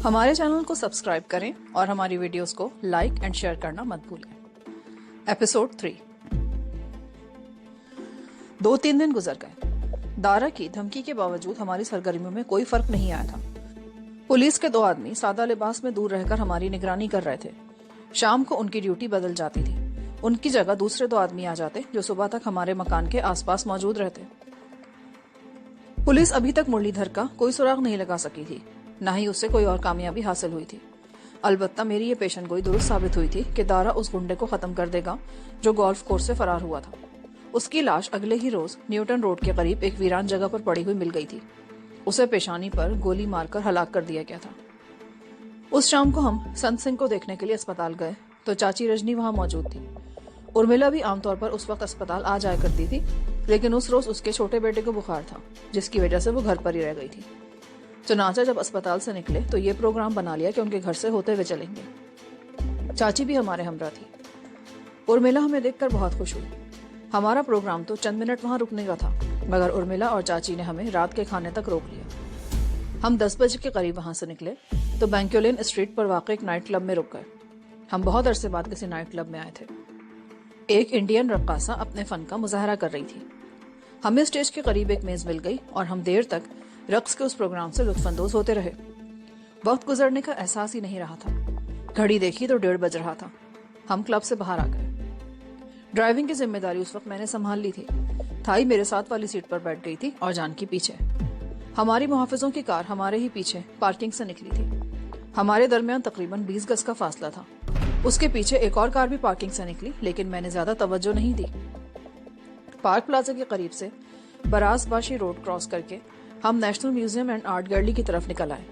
ہمارے چینل کو سبسکرائب کریں اور ہماری ویڈیوز کو لائک اینڈ شیئر کرنا مت بھولیں۔ ایپیسوڈ 3۔ 2-3 دن گزر گئے۔ دارا کی دھمکی کے باوجود ہماری سرگرمیوں میں کوئی فرق نہیں آیا تھا۔ پولیس کے 2 آدمی سادہ لباس میں دور رہ کر ہماری نگرانی کر رہے تھے۔ شام کو ان کی ڈیوٹی بدل جاتی تھی۔ ان کی جگہ دوسرے 2 آدمی آ جاتے جو صبح تک ہمارے مکان کے آس پاس موجود رہتے۔ پولیس ابھی تک مرلی دھر کا کوئی سراغ نہیں لگا سکی تھی، نہ ہی اس سے کوئی اور کامیابی حاصل ہوئی تھی۔ البتہ میری یہ پیشن گوئی درست ثابت ہوئی تھی کہ دارا اس گنڈے کو ختم کر دے گا جو گولف کورس سے فرار ہوا تھا۔ اس کی لاش اگلے ہی روز نیوٹن روڈ کے قریب ایک ویران جگہ پر پڑی ہوئی مل گئی تھی۔ اسے پیشانی پر گولی مار کر ہلاک کر دیا گیا تھا۔ اس شام کو ہم سنت سنگھ کو دیکھنے کے لیے اسپتال گئے تو چاچی رجنی وہاں موجود تھی۔ ارملا بھی عام طور پر اس وقت اسپتال آ جایا کرتی تھی، لیکن اس روز اس کے چھوٹے بیٹے کو بخار تھا، جس کی وجہ سے وہ گھر پر ہی رہ گئی تھی۔ چنانچہ جب اسپتال سے نکلے تو یہ پروگرام بنا لیا کہ ان کے گھر سے ہوتے ہوئے چلیں گے۔ چاچی بھی ہمارے ہمراہ تھی۔ ارملا ہمیں دیکھ کر بہت خوش ہوئی۔ ہمارا پروگرام تو چند منٹ وہاں رکنے کا تھا، مگر ارملا اور چاچی نے ہمیں رات کے کھانے تک روک لیا۔ ہم 10 بجے کے قریب وہاں سے نکلے تو بینکولین اسٹریٹ پر واقع ایک نائٹ کلب میں رک گئے۔ ہم بہت عرصے بعد کسی نائٹ کلب میں آئے تھے۔ ایک انڈین رقاصہ اپنے فن کا مظاہرہ کر رہی تھی۔ ہمیں اسٹیج کے قریب ایک میز مل گئی اور ہم دیر تک رقص کے اس پروگرام سے لطف اندوز ہوتے رہے۔ وقت گزرنے کا احساس ہی نہیں رہا تھا۔ گھڑی دیکھی تو 1:30 بج رہا تھا۔ ہم کلب سے باہر آ گئے۔ ڈرائیونگ کی ذمہ داری اس وقت میں نے سنبھال لی تھی۔ تھائی میرے ساتھ والی سیٹ پر بیٹھ گئی تھی اور جانکی پیچھے۔ ہماری محافظوں کی کار ہمارے ہی پیچھے پارکنگ سے نکلی تھی۔ ہمارے درمیان تقریباً 20 گز کا فاصلہ تھا۔ اس کے پیچھے ایک اور کار بھی پارکنگ سے نکلی، لیکن میں نے زیادہ توجہ نہیں دی۔ پارک پلازا کے قریب سے براز باشی روڈ کراس کر کے ہم national museum and art gallery کی طرف نکل آئے۔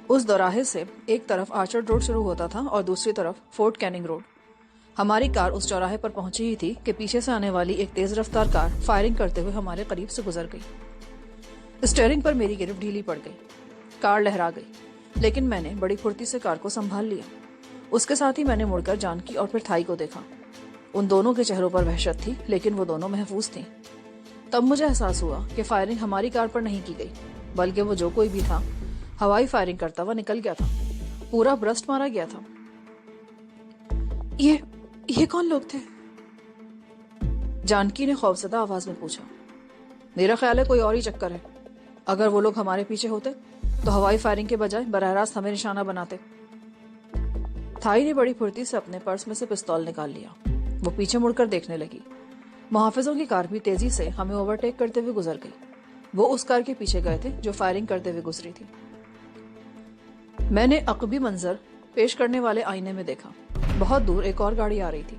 اس دوراہے سے ایک طرف آرچرڈ روڈ شروع ہوتا تھا اور دوسری طرف فورٹ کیننگ روڈ۔ ہماری کار اس چوراہے پر پہنچی ہی تھی کہ پیچھے سے آنے والی ایک تیز رفتار کار فائرنگ کرتے ہوئے ہمارے قریب سے گزر گئی۔ اسٹیئرنگ پر میری گرفت ڈھیلی پڑ گئی۔ کار لہرا گئی، لیکن میں نے بڑی پھرتی سے کار کو سنبھال لیا۔ اس کے ساتھ ہی میں نے مڑ کر جانکی اور پھر تھائی کو دیکھا۔ ان دونوں کے چہروں پر وحشت تھی، لیکن وہ دونوں محفوظ تھیں۔ تب مجھے احساس ہوا کہ فائرنگ ہماری کار پر نہیں کی گئی، بلکہ وہ جو کوئی بھی تھا ہوائی فائرنگ کرتا ہوا نکل گیا تھا۔ پورا برسٹ مارا گیا تھا۔ یہ کون لوگ تھے؟ جانکی نے خوفزدہ آواز میں پوچھا۔ میرا خیال ہے کوئی اور ہی چکر ہے۔ اگر وہ لوگ ہمارے پیچھے ہوتے تو ہوائی فائرنگ کے بجائے براہ راست ہمیں نشانہ بناتے۔ تھائی نے بڑی پھرتی سے اپنے پرس میں سے پستول نکال لیا۔ وہ پیچھے مڑ کر دیکھنے لگی۔ محافظوں کی کار بھی تیزی سے ہمیں اوورٹیک کرتے ہوئے گزر گئی۔ وہ اس کار کے پیچھے گئے تھے جو فائرنگ کرتے ہوئے گزری تھی۔ میں نے عقبی منظر پیش کرنے والے آئینے میں دیکھا۔ بہت دور ایک اور گاڑی آ رہی تھی۔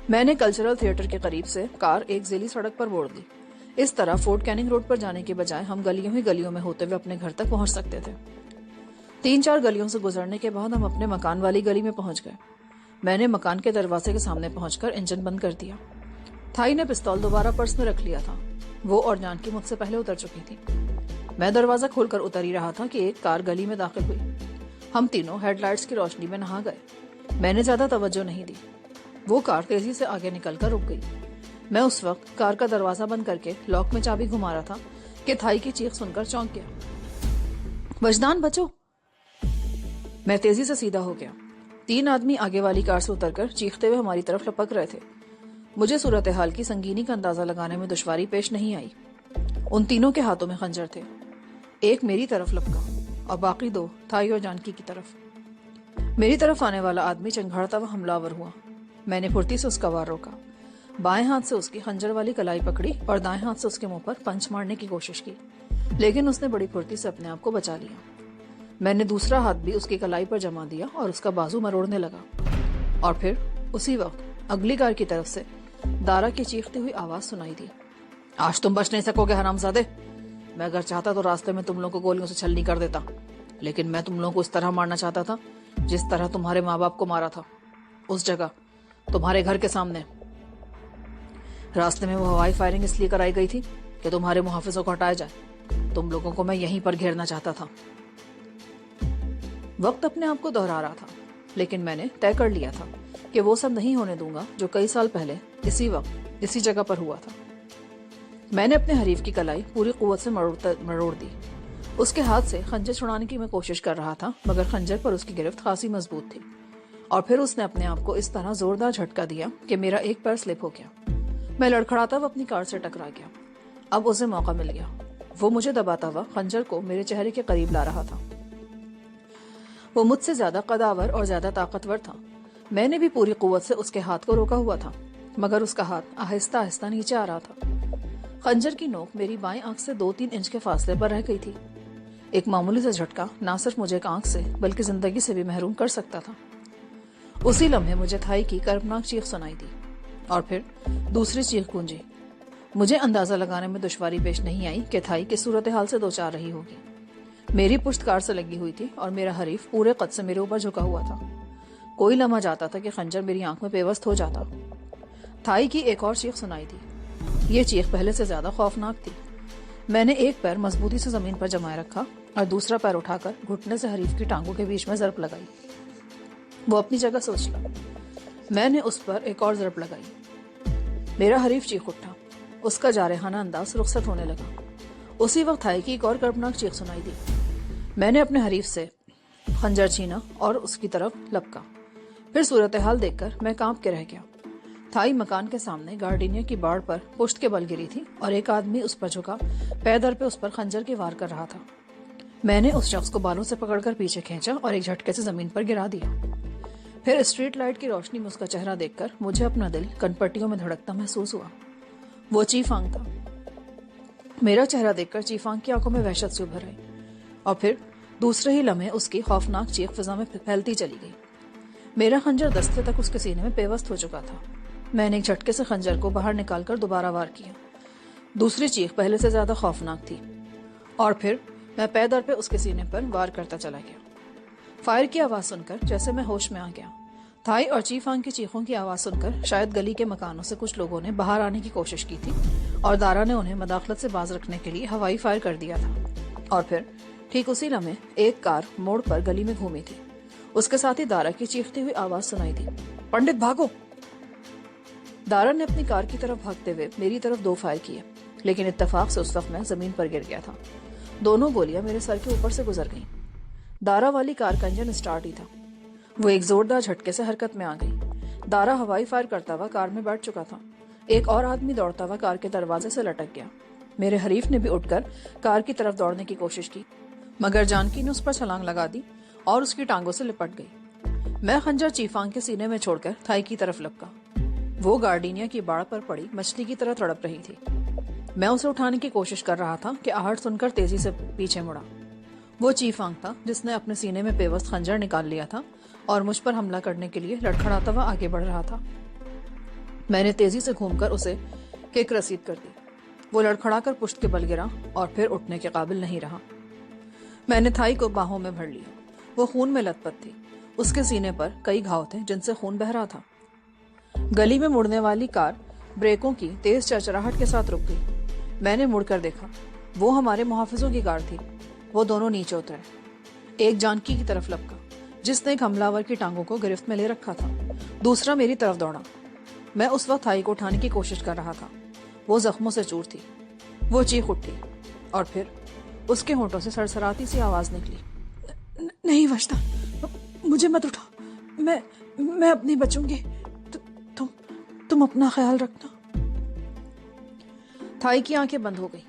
میں نے کلچرل تھیٹر کے قریب سے کار ایک ذیلی سڑک پر موڑ دی۔ اس طرح فورٹ کیننگ روڈ پر جانے کے بجائے ہم گلیوں ہی گلیوں میں ہوتے ہوئے اپنے گھر تک پہنچ سکتے تھے۔ 3-4 گلیوں سے گزرنے کے بعد ہم اپنے مکان والی گلی میں پہنچ گئے۔ میں نے مکان کے دروازے کے سامنے پہنچ کر انجن بند کر دیا۔ تھائی نے پستول دوبارہ پرس میں رکھ لیا تھا۔ وہ اور جانکی مجھ سے پہلے اتر چکی تھی۔ میں دروازہ کھول کر اتر ہی رہا تھا کہ ایک کار گلی میں داخل ہوئی۔ ہم تینوں ہیڈ لائٹس کی روشنی میں نہا گئے۔ میں نے زیادہ توجہ نہیں دی۔ وہ کار تیزی سے آگے نکل کر رک گئی۔ میں اس وقت کار کا دروازہ بند کر کے لاک میں چابی گھما رہا تھا کہ تھائی کی چیخ سن کر چونک گیا۔ وجدان بچو! میں تیزی سے سیدھا ہو گیا۔ 3 آدمی آگے والی کار سے اتر کر چیختے ہوئے ہماری طرف لپک رہے تھے۔ مجھے صورتحال کی سنگینی کا اندازہ لگانے میں دشواری پیش نہیں آئی۔ ان تینوں کے ہاتھوں میں خنجر تھے۔ ایک میری طرف لپکا اور باقی 2 تھائی اور جانکی کی طرف۔ میری طرف آنے والا آدمی چنگھاڑتا ہوا حملہ آور ہوا۔ میں نے پھرتی سے اس کا وار روکا۔ بائیں ہاتھ سے اس کی خنجر والی کلائی پکڑی اور دائیں ہاتھ سے اس کے منہ پر پنچ مارنے کی کوشش کی، لیکن اس نے بڑی پھرتی سے اپنے آپ کو بچا لیا۔ میں نے دوسرا ہاتھ بھی اس کی کلائی پر جما دیا اور اس کا بازو مروڑنے لگا، اور پھر اسی وقت اگلی کار کی طرف سے دارا کی چیختی ہوئی آواز سنائی دی۔ آج تم بچ نہیں سکو گے حرامزادے! میں اگر چاہتا تو راستے میں تم لوگوں کو گولیوں سے چھلنی کر دیتا، لیکن میں تم لوگوں کو اس طرح مارنا چاہتا تھا جس طرح تمہارے ماں باپ کو مارا تھا، اس جگہ تمہارے گھر کے سامنے۔ راستے میں وہ ہوائی فائرنگ اس لیے کرائی گئی تھی کہ تمہارے محافظوں کو ہٹایا جائے۔ تم لوگوں کو میں یہیں پر گھیرنا چاہتا تھا۔ وقت اپنے آپ کو دہرا رہا تھا۔ لیکن میں نے طے کر لیا تھا کہ وہ سب نہیں ہونے دوں گا جو کئی سال پہلے اسی وقت اسی جگہ پر ہوا تھا۔ میں نے اپنے حریف کی کلائی پوری قوت سے مروڑ دی۔ اس کے ہاتھ سے خنجر چھڑانے کی میں کوشش کر رہا تھا، مگر خنجر پر اس کی گرفت خاصی مضبوط تھی، اور پھر اس نے اپنے آپ کو اس طرح زوردار جھٹکا دیا کہ میرا ایک پیر سلپ ہو گیا۔ میں لڑکھڑاتا ہوا اپنی کار سے ٹکرا گیا۔ اب اسے موقع مل گیا۔ وہ مجھے دباتا ہوا خنجر کو میرے چہرے کے قریب لا رہا تھا۔ وہ مجھ سے زیادہ قداور اور زیادہ طاقتور تھا۔ میں نے بھی پوری قوت سے اس کے ہاتھ کو روکا ہوا تھا، مگر اس کا ہاتھ آہستہ آہستہ نیچے آ رہا تھا۔ خنجر کی نوک میری بائیں آنکھ سے 2-3 انچ کے فاصلے پر رہ گئی تھی۔ ایک معمولی سا جھٹکا نہ صرف مجھے ایک آنکھ سے بلکہ زندگی سے بھی محروم کر سکتا تھا۔ اسی لمحے مجھے تھائی کی کربناک چیخ سنائی دی، اور پھر دوسری چیخ گونجی۔ مجھے اندازہ لگانے میں دشواری پیش نہیں آئی کہ تھائی کس صورتحال سے دوچار رہی ہوگی۔ میری پشت کار سے لگی ہوئی تھی اور میرا حریف پورے قد سے میرے اوپر جھکا ہوا تھا۔ کوئی لمحہ جاتا تھا کہ خنجر میری آنکھ میں پیوست ہو جاتا۔ تھائی کی ایک اور چیخ سنائی دی۔ یہ چیخ پہلے سے زیادہ خوفناک تھی۔ میں نے ایک پیر مضبوطی سے زمین پر جمائے رکھا اور دوسرا پیر اٹھا کر گھٹنے سے حریف کی ٹانگوں کے بیچ میں ضرب لگائی۔ وہ اپنی جگہ سے اچھلا۔ میں نے اس پر ایک اور ضرب لگائی۔ میرا حریف چیخ اٹھا۔ اس کا جارحانہ انداز رخصت ہونے لگا۔ اسی وقت تھائی کی ایک اور کربناک چیخ سنائی دی۔ میں نے اپنے حریف سے خنجر چھینا اور اس کی طرف لپکا۔ پھر صورتحال دیکھ کر میں کانپ کے رہ گیا۔ تھائی مکان کے سامنے گارڈینیا کی باڑ پر پشت کے بل گری تھی اور ایک آدمی اس پر جھکا پے در پہ اس پر خنجر کے وار کر رہا تھا۔ میں نے اس شخص کو بالوں سے پکڑ کر پیچھے کھینچا اور ایک جھٹکے سے زمین پر گرا دیا۔ پھر اسٹریٹ لائٹ کی روشنی میں اس کا چہرہ دیکھ کر مجھے اپنا دل کنپٹیوں میں دھڑکتا محسوس ہوا۔ وہ چی فانگ تھا۔ میرا چہرہ دیکھ کر چی فانگ کی آنکھوں میں وحشت سے ابھر آئی، اور پھر دوسرے ہی لمحے اس کی خوفناک چیخ فضا میں پھیلتی چلی گئی۔ میرا خنجر دستے تک اس کے سینے میں پیوست ہو چکا تھا۔ میں نے ایک جھٹکے سے خنجر کو باہر نکال کر دوبارہ وار کیا۔ دوسری چیخ پہلے سے زیادہ خوفناک تھی، اور پھر میں پے در پہ اس کے سینے پر وار کرتا چلا گیا۔ فائر کی آواز سن کر جیسے میں ہوش میں آ گیا۔ تھائی اور چی فانگ کی چیخوں کی آواز سن کر شاید گلی کے مکانوں سے کچھ لوگوں نے باہر آنے کی کوشش کی تھی، اور دارا نے انہیں مداخلت سے باز رکھنے کے لیے ہوائی فائر کر دیا تھا۔ اور پھر ٹھیک اسی لمحے ایک کار موڑ پر گلی میں گھومی تھی۔ اس کے ساتھ ہی دارا کی چیختی ہوئی آواز سنائی دی، پنڈت بھاگو! دارا نے اپنی کار کی طرف بھاگتے ہوئے میری طرف 2 فائر کیے، لیکن اتفاق سے اس وقت میں زمین پر گر گیا تھا۔ دونوں گولیاں میرے سر کے اوپر سے گزر گئیں۔ دارا والی کار کا انجن اسٹارٹ ہی تھا۔ وہ ایک زوردار جھٹکے سے حرکت میں آ گئی۔ دارا ہوائی فائر کرتا ہوا کار میں بیٹھ چکا تھا۔ ایک اور آدمی دوڑتا ہوا کار کے دروازے سے لٹک گیا۔ میرے حریف نے بھی اٹھ کر کار کی طرف دوڑنے کی کوشش کی، مگر جانکی نے اس پر چھلانگ لگا دی اور اس کی ٹانگوں سے لپٹ گئی۔ میں خنجر چی فانگ کے سینے میں چھوڑ کر تھائی کی طرف لپکا۔ وہ گارڈینیا کی باڑ پر پڑی مچھلی کی طرح تڑپ رہی تھی۔ میں اسے اٹھانے کی کوشش کر رہا تھا کہ آہٹ سن کر تیزی سے پیچھے مڑا۔ وہ چی فانگ تھا جس نے اپنے سینے میں پیوست خنجر نکال لیا تھا اور مجھ پر حملہ کرنے کے لیے لڑکھڑاتا ہوا آگے بڑھ رہا تھا۔ میں نے تیزی سے گھوم کر اسے کک رسید کر دی۔ وہ لڑکھڑا کر پشت کے بل گرا اور پھر اٹھنے کے قابل نہیں رہا۔ میں نے تھائی کو باہوں میں بھر لیا۔ وہ خون میں لت پت تھی۔ اس کے سینے پر کئی گھاؤ تھے جن سے خون بہہ رہا تھا۔ گلی میں مڑنے والی کار بریکوں کی تیز چرچراہٹ کے ساتھ رک گئی۔ میں نے مڑ کر دیکھا۔ وہ ہمارے محافظوں کی کار تھی۔ وہ دونوں نیچے اترے۔ ایک جانکی کی طرف لپکا جس نے ایک حملہ آور کی ٹانگوں کو گرفت میں لے رکھا تھا۔ دوسرا میری طرف دوڑا۔ میں اس وقت تھائی کو اٹھانے کی کوشش کر رہا تھا۔ وہ زخموں سے چور تھی۔ وہ چیخ اٹھی اور پھر اس کے ہونٹوں سے سرسراتی سی آواز نکلی، نہیں وجدہ، مجھے مت اٹھا، میں اپنی بچوں گی، تم اپنا خیال رکھنا۔ تھائی کی آنکھیں بند ہو گئی۔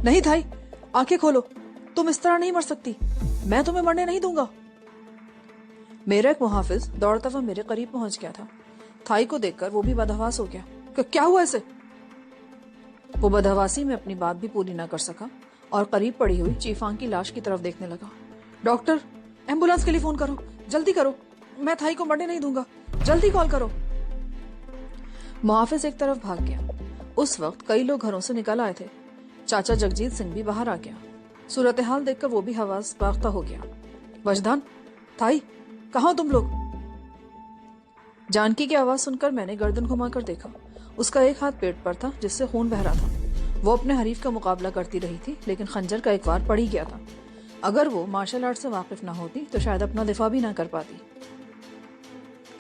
نہیں تھائی، آنکھیں کھولو، تم اس طرح نہیں مر سکتی، میں تمہیں مرنے نہیں دوں گا۔ میرا ایک محافظ دوڑتا ہوا میرے قریب پہنچ گیا تھا۔ تھائی کو دیکھ کر وہ بھی بدحواس ہو گیا کہ کیا ہوا اسے؟ وہ بدحواسی میں اپنی بات بھی پوری نہ کر سکا اور قریب پڑی ہوئی چی فانگ کی لاش کی طرف دیکھنے لگا۔ ڈاکٹر، ایمبولینس کے لیے فون کرو، جلدی کرو، میں تھائی کو مرنے نہیں دوں گا، جلدی کال کرو۔ محافظ ایک طرف بھاگ گیا۔ اس وقت کئی لوگ گھروں سے نکل آئے تھے۔ چاچا جگجیت سنگھ بھی باہر آ گیا۔ صورتحال دیکھ کر وہ بھی حواس باختہ ہو گیا۔ وجدان، تھائی، کہاں تم لوگ؟ جانکی کی آواز سن کر میں نے گردن گھما کر دیکھا۔ اس کا ایک ہاتھ پیٹ پر تھا جس سے خون بہ رہا تھا۔ وہ اپنے حریف کا مقابلہ کرتی رہی تھی، لیکن خنجر کا ایک وار پڑ ہی گیا تھا۔ اگر وہ مارشل آرٹ سے واقف نہ ہوتی تو شاید اپنا دفاع بھی نہ کر پاتی۔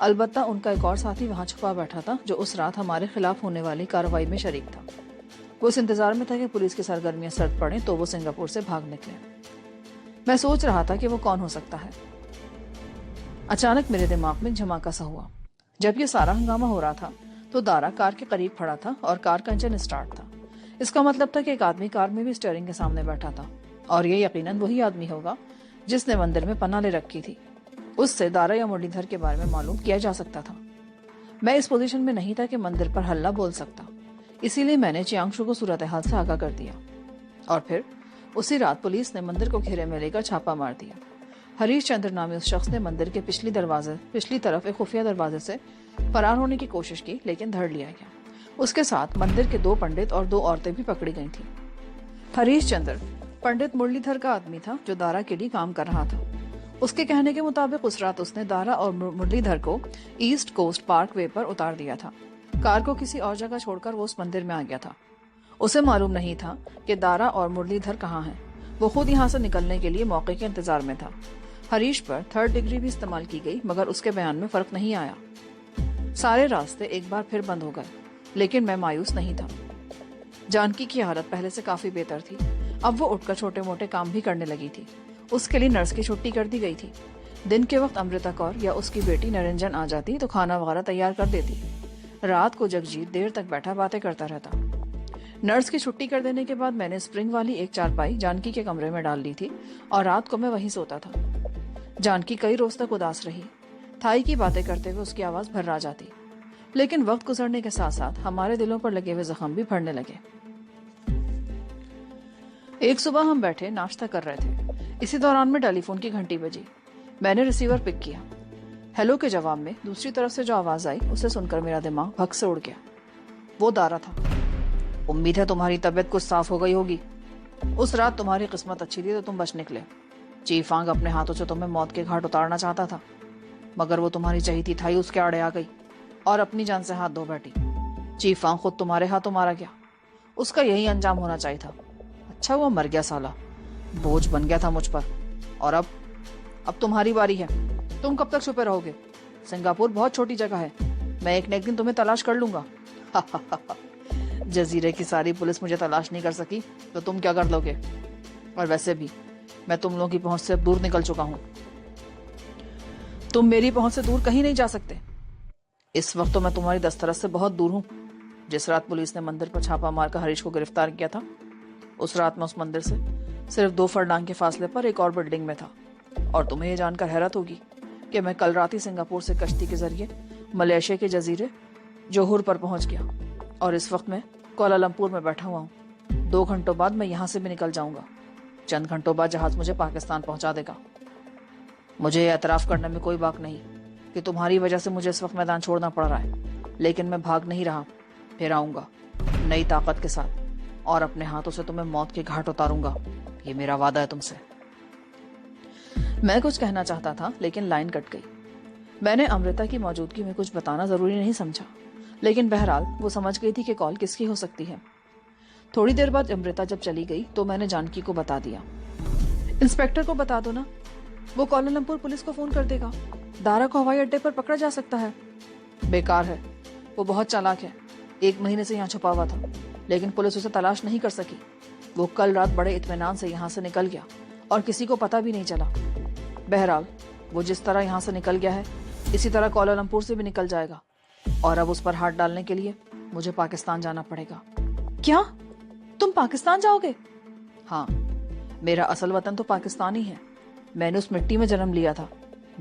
البتہ ان کا ایک اور ساتھی وہاں چھپا بیٹھا تھا جو اس رات ہمارے خلاف ہونے والی کارروائی میں شریک تھا۔ وہ اس انتظار میں تھا کہ پولیس کی سرگرمیاں سرد پڑیں تو وہ سنگاپور سے بھاگ نکلے۔ میں سوچ رہا تھا کہ وہ کون ہو سکتا ہے۔ اچانک میرے دماغ میں ایک جھماکا سا ہوا۔ جب یہ سارا ہنگامہ ہو رہا تھا تو دارا کار کے قریب کھڑا تھا اور کار کا انجن اسٹارٹ تھا۔ اس کا مطلب تھا کہ ایک آدمی کار میں بھی اسٹیئرنگ کے سامنے بیٹھا تھا، اور یہ یقیناً وہی آدمی ہوگا جس نے مندر میں پناہ لے رکھی تھی۔ اس سے دارا یا مرلی دھر کے بارے میں معلوم کیا جا سکتا تھا۔ میں اس پوزیشن میں نہیں تھا کہ مندر پر ہلہ بول سکتا، اسی لیے میں نے چیانگ شو کو صورتحال سے آگاہ کر دیا، اور پھر اسی رات پولیس نے مندر کو گھیرے میں لے کر چھاپا مار دیا۔ ہریش چندر نامی اس شخص نے مندر کے پچھلی طرف ایک خفیہ دروازے سے فرار ہونے کی کوشش کی، لیکن دھر لیا گیا۔ اس کے ساتھ مندر کے 2 پنڈت اور 2 عورتیں بھی پکڑی گئی تھیں۔ ہریش چندر پنڈت مرلی دھر کا آدمی تھا جو دارا کے لیے کام کر رہا تھا۔ اس کے کہنے کے مطابق اس رات اس نے دارا اور مرلی دھر کو ایسٹ کوسٹ پارک وے پر اتار دیا تھا۔ کار کو کسی اور جگہ چھوڑ کر وہ اس مندر میں آ گیا تھا۔ اسے معلوم نہیں تھا کہ دارا اور مرلی دھر کہاں ہیں۔ وہ خود یہاں سے نکلنے کے لیے موقع کے انتظار میں تھا۔ ہریش پر 3rd ڈگری بھی استعمال کی گئی، مگر اس کے بیان میں فرق نہیں آیا۔ سارے راستے ایک بار پھر بند ہو گئے، لیکن میں مایوس نہیں تھا۔ جانکی کی حالت پہلے سے کافی بہتر تھی۔ اب وہ اٹھ کر چھوٹے موٹے کام بھی کرنے لگی تھی۔ اس کے لیے نرس کی چھٹی کر دی گئی تھی۔ دن کے وقت امرتا کور یا اس کی بیٹی نرنجن آ جاتی تو کھانا وغیرہ تیار کر دیتی۔ رات کو جگجیت دیر تک بیٹھا باتیں کرتا رہتا۔ نرس کی چھٹی کر دینے کے بعد میں نے اسپرنگ والی ایک چارپائی جانکی کے کمرے میں ڈال دی تھی، اور رات کو میں وہیں سوتا تھا۔ جانکی کئی روز تک اداس رہی۔ تھائی کی باتیں کرتے ہوئے اس کی آواز بھرا جاتی، لیکن وقت گزرنے کے ساتھ ساتھ ہمارے دلوں پر لگے ہوئے زخم بھی بھرنے لگے۔ ایک صبح ہم بیٹھے ناشتہ کر رہے تھے، اسی دوران میں ٹیلی فون کی گھنٹی بجی۔ میں نے ریسیور پک کیا۔ ہیلو کے جواب میں دوسری طرف سے جو آواز آئی اسے سن کر میرا دماغ بھگ سے اڑ گیا۔ وہ دارا تھا۔ امید ہے تمہاری طبیعت کچھ صاف ہو گئی ہوگی۔ اس رات تمہاری قسمت اچھی تھی تو تم بچ نکلے۔ چیف آنگ اپنے ہاتھوں سے تمہیں موت کے گھاٹ اتارنا چاہتا تھا، مگر وہ تمہاری چہیتی تھائی اس کے آڑے آ گئی اور اپنی جان سے ہاتھ دھو بیٹھی۔ چیف آنگ خود تمہارے ہاتھوں مارا گیا۔ اس کا یہی انجام ہونا چاہیے تھا۔ اچھا وہ مر گیا سالا، بوجھ بن گیا تھا مجھ پر، اور اب تمہاری باری ہے۔ تم کب تک چھپے رہو گے؟ سنگاپور بہت چھوٹی جگہ ہے، میں ایک نہ ایک دن تمہیں تلاش کر لوں گا۔ جزیرے کی ساری پولیس مجھے تلاش نہیں کر سکی تو تم کیا کر لو گے؟ اور ویسے بھی میں تم لوگوں کی پہنچ سے دور نکل چکا ہوں۔ تم میری پہنچ سے دور کہیں نہیں جا سکتے۔ اس وقت تو میں تمہاری دسترس سے بہت دور ہوں۔ جس رات پولیس نے مندر پر چھاپا مار کر ہریش کو گرفتار کیا تھا، اس رات میں اس مندر سے صرف 2 فرلانگ کے فاصلے پر ایک اور بلڈنگ میں تھا۔ اور تمہیں یہ جان کر حیرت ہوگی کہ میں کل رات ہی سنگاپور سے کشتی کے ذریعے ملیشیا کے جزیرے جوہر پر پہنچ گیا، اور اس وقت میں کوالالمپور میں بیٹھا ہوا ہوں۔ 2 گھنٹوں بعد میں یہاں سے بھی نکل جاؤں گا۔ چند گھنٹوں بعد جہاز مجھے پاکستان پہنچا دے گا۔ مجھے یہ اعتراف کرنے میں کوئی باک نہیں کہ تمہاری وجہ سے مجھے اس وقت میدان چھوڑنا پڑ رہا ہے، لیکن میں بھاگ نہیں رہا۔ پھر آؤں گا نئی طاقت کے ساتھ، اور اپنے ہاتھوں سے تمہیں موت کے گھاٹ اتاروں گا۔ یہ میرا وعدہ ہے تم سے۔ میں کچھ کہنا چاہتا تھا لیکن لائن کٹ گئی۔ میں نے امرتا کی موجودگی میں کچھ بتانا ضروری نہیں سمجھا، لیکن بہرحال وہ سمجھ گئی تھی کہ کال کس کی ہو سکتی ہے۔ تھوڑی دیر بعد امرتا جب چلی گئی تو میں نے جانکی کو بتا دیا۔ انسپیکٹر کو بتا دو نا، وہ کوالالمپور پولیس کو فون کر دے گا۔ دارا کو ہوائی اڈے پر پکڑا جا سکتا ہے۔ بیکار ہے، وہ بہت چالاک ہے۔ 1 مہینے سے یہاں چھپا ہوا تھا، لیکن پولیس اسے تلاش نہیں کر سکی۔ وہ کل رات بڑے اطمینان سے یہاں سے نکل گیا اور کسی کو پتہ بھی نہیں چلا۔ بہرحال وہ جس طرح یہاں سے نکل گیا ہے اسی طرح کوالالمپور سے بھی نکل جائے گا، اور اب اس پر ہاتھ ڈالنے کے لیے مجھے پاکستان جانا پڑے گا۔ کیا تم پاکستان جاؤ گے؟ ہاں، میرا اصل وطن تو پاکستان ہی ہے۔ میں نے اس مٹی میں جنم لیا تھا۔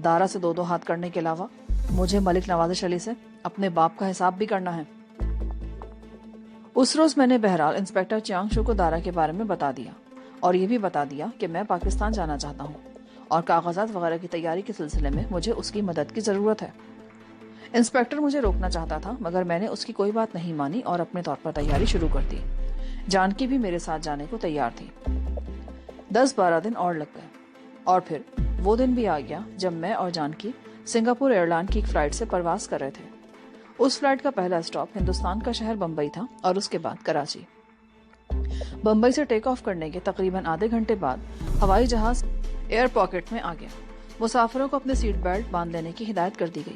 دارا سے 2 ہاتھ کرنے کے علاوہ مجھے ملک نواز علی سے اپنے باپ کا حساب بھی کرنا ہے۔ اس روز میں نے بہرحال انسپیکٹر چیانگ شو کو دارا کے بارے میں بتا دیا، اور یہ بھی بتا دیا کہ میں پاکستان جانا چاہتا ہوں اور کاغذات وغیرہ کی تیاری کے سلسلے میں مجھے اس کی مدد کی ضرورت ہے۔ انسپیکٹر مجھے روکنا چاہتا تھا، مگر میں نے اس کی کوئی بات نہیں مانی اور اپنے طور پر تیاری شروع کر دی۔ جانکی بھی میرے ساتھ جانے کو تیار تھی۔ 10-12 دن اور لگ گئے، اور پھر وہ دن بھی آ گیا جب میں اور جانکی سنگاپور ایئر لائن کی ایک فلائٹ سے پرواز کر رہے تھے۔ اس فلائٹ کا پہلا اسٹاپ ہندوستان کا شہر بمبئی تھا، اور اس کے بعد کراچی۔ بمبئی سے ٹیک آف کرنے کے تقریباً آدھے گھنٹے بعد ہوائی جہاز ایئر پاکٹ میں آ گیا۔ مسافروں کو اپنے سیٹ بیلٹ باندھ لینے کی ہدایت کر دی گئی۔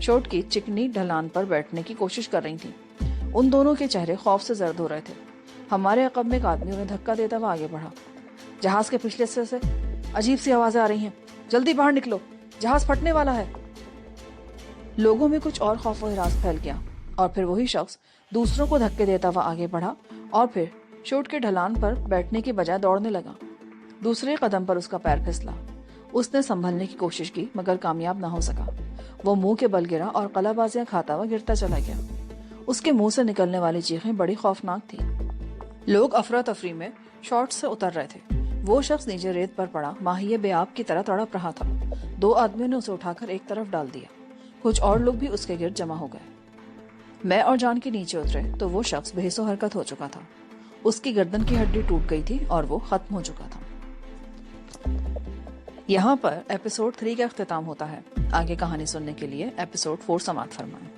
شوٹ کی چکنی ڈھلان پر بیٹھنے کی کوشش کر رہی تھیں۔ ان دونوں کے چہرے خوف سے زرد ہو رہے تھے۔ ہمارے عقب میں ایک آدمی انہیں دھکا دیتا ہوا آگے بڑھا۔ جہاز کے پچھلے حصے سے عجیب سی آوازیں آ رہی ہیں، جلدی باہر نکلو، جہاز پھٹنے والا ہے۔ لوگوں میں کچھ اور خوف و ہراس پھیل گیا، اور پھر وہی شخص دوسروں کو دھکے دیتا ہوا آگے بڑھا اور پھر شوٹ کے ڈھلان پر بیٹھنے کی بجائے دوڑنے لگا۔ دوسرے قدم پر اس کا پیر پھسلا۔ اس نے سنبھلنے کی کوشش کی مگر کامیاب نہ ہو سکا۔ وہ منہ کے بل گرا اور قلع بازیاں کھاتا ہوا گرتا چلا گیا۔ اس کے منہ سے نکلنے والی چیخیں بڑی خوفناک تھی۔ لوگ افراتفری میں شارٹ سے اتر رہے تھے۔ وہ شخص نیچے ریت پر پڑا ماہی بے آب کی طرح تڑپ رہا تھا۔ دو آدمیوں نے اسے اٹھا کر ایک طرف ڈال دیا۔ کچھ اور لوگ بھی اس کے گرد جمع ہو گئے۔ میں اور جان کے نیچے اترے تو وہ شخص بے و حرکت ہو چکا تھا۔ اس کی گردن کی ہڈی ٹوٹ گئی تھی اور وہ ختم ہو چکا تھا۔ یہاں پر ایپیسوڈ 3 کا اختتام ہوتا ہے۔ آگے کہانی سننے کے لیے ایپیسوڈ 4 سماعت فرمائیں۔